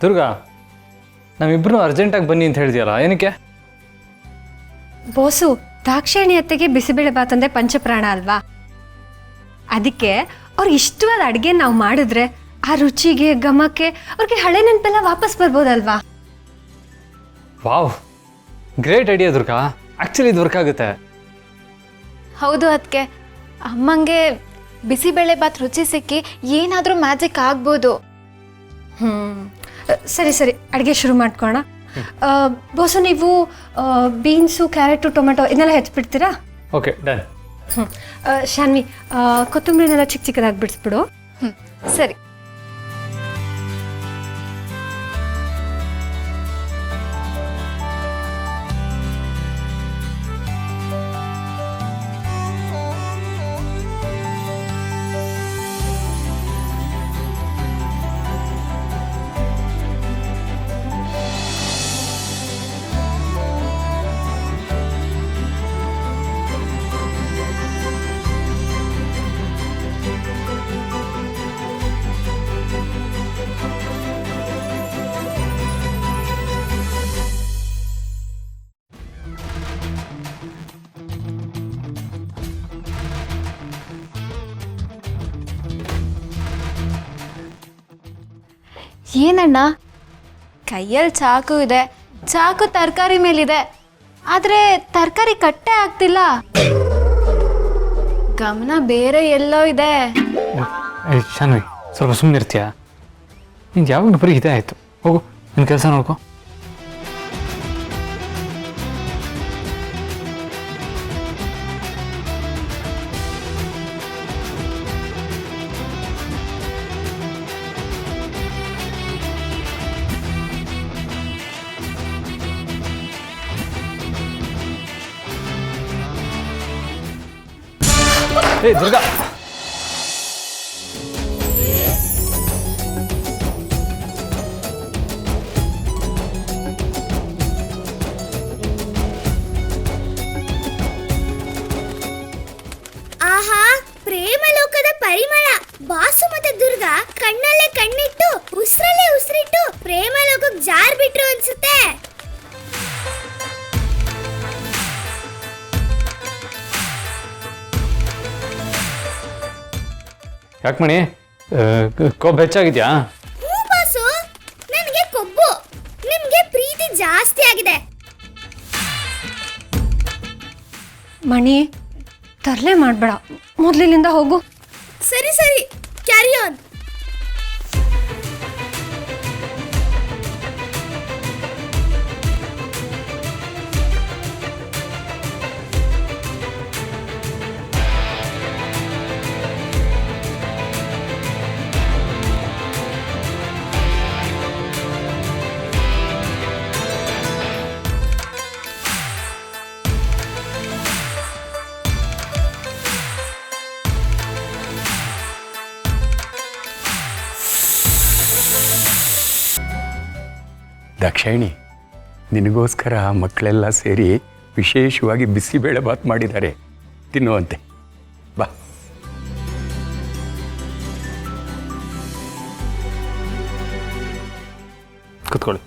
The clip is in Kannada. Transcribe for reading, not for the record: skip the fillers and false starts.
ದುರ್ಗಾ, ನಾವಿಬ್ರು ಅರ್ಜೆಂಟಾಗಿ ಬನ್ನಿ ಅಂತ ಹೇಳಿದ್ಯಲ್ಲ, ಏನಕ್ಕೆ? ಬೋಸು, ದಾಕ್ಷಾಯಣಿ ಅತ್ತೆಗೆ ಬಿಸಿಬೇಳೆ ಬಾತ್ ಅಂದರೆ ಪಂಚಪ್ರಾಣ ಅಲ್ವಾ? ಅದಕ್ಕೆ ಅವ್ರಿಗೆ ಇಷ್ಟವಾದ ಅಡುಗೆ ನಾವು ಮಾಡಿದ್ರೆ ಆ ರುಚಿಗೆ ಘಮಕ್ಕೆ ಅವ್ರಿಗೆ ಹಳೆ ನೆನಪೆಲ್ಲ ವಾಪಸ್ ಬರ್ಬೋದಲ್ವಾ? Wow, great idea Durga. Actually ಇದು ವರ್ಕ್ ಆಗುತ್ತೆ. ಹೌದು ಅದಕ್ಕೆ ಅಮ್ಮಂಗೆ ಬಿಸಿಬೇಳೆ ಬಾತ್ ರುಚಿ ಸಿಕ್ಕಿ ಏನಾದರೂ ಮ್ಯಾಜಿಕ್ ಆಗ್ಬೋದು. ಸರಿ ಸರಿ, ಅಡುಗೆ ಶುರು ಮಾಡ್ಕೋಣ. ಬೋಸು, ನೀವು ಬೀನ್ಸು, ಕ್ಯಾರೆಟು, ಟೊಮೆಟೊ ಇದನ್ನೆಲ್ಲ ಹೆಚ್ಚಿಬಿಡ್ತೀರಾ? Okay, done. ಶಾನ್ವಿ, ಕೊತ್ತಂಬರಿನೆಲ್ಲ ಚಿಕ್ಕ ಚಿಕ್ಕದಾಗಿ ಬಿಡಿಸ್ಬಿಡು. ಸರಿ. ಏನಣ್ಣ, ಕೈಯಲ್ಲಿ ಚಾಕು ಇದೆ, ಚಾಕು ತರಕಾರಿ ಮೇಲಿದೆ, ಆದರೆ ತರಕಾರಿ ಕಟ್ಟೆ ಆಗ್ತಿಲ್ಲ. ಗಮನ ಬೇರೆ ಎಲ್ಲೋ ಇದೆ. ಶಾನ್ವಿ, ಸ್ವಲ್ಪ ಸುಮ್ಮನೆ ಇರ್ತೀಯಾ? ನಿಂಗೆ ಯಾವಾಗ ಬರೀ ಇದೇ ಆಯಿತು. ಹೋಗು, ನಿನ್ನ ಕೆಲಸ ನೋಡ್ಕೊ. ಏ ದುರ್ಗಾ, ಆಹಾ, ಪ್ರೇಮಲೋಕದ ಪರಿಮಳ. ಬಾಸು ಮತ್ತೆ ದುರ್ಗಾ ಕಣ್ಣಲ್ಲೇ ಕಣ್ಣಿಟ್ಟು ಉಸಿರಲ್ಲೇ ಉಸಿರಿಟ್ಟು ಪ್ರೇಮಲೋಕಕ್ಕೆ ಜಾರ್ ಬಿಟ್ರು ಅನ್ಸುತ್ತೆ. ಯಾಕೆ ಮಣಿ, ಕೊಬ್ಬು ಹೆಚ್ಚಾಗಿದ್ಯಾ? ಹ್ಞೂ ಬಾಸು, ನನಗೆ ಕೊಬ್ಬು, ನಿಮ್ಗೆ ಪ್ರೀತಿ ಜಾಸ್ತಿ ಆಗಿದೆ. ಮಣಿ, ತರಲೆ ಮಾಡಬೇಡ, ಮೊದಲಿನಿಂದ ಹೋಗು. ಸರಿ ಸರಿ, ಕ್ಯಾರಿ ಆನ್. ದಾಕ್ಷಾಯಿಣಿ, ನಿನಗೋಸ್ಕರ ಮಕ್ಕಳೆಲ್ಲ ಸೇರಿ ವಿಶೇಷವಾಗಿ ಬಿಸಿಬೇಳೆ ಬಾತ್ ಮಾಡಿದ್ದಾರೆ, ತಿನ್ನುವಂತೆ. ಬಾ. ಕೂತ್ಕೊಳ್ಳಿ.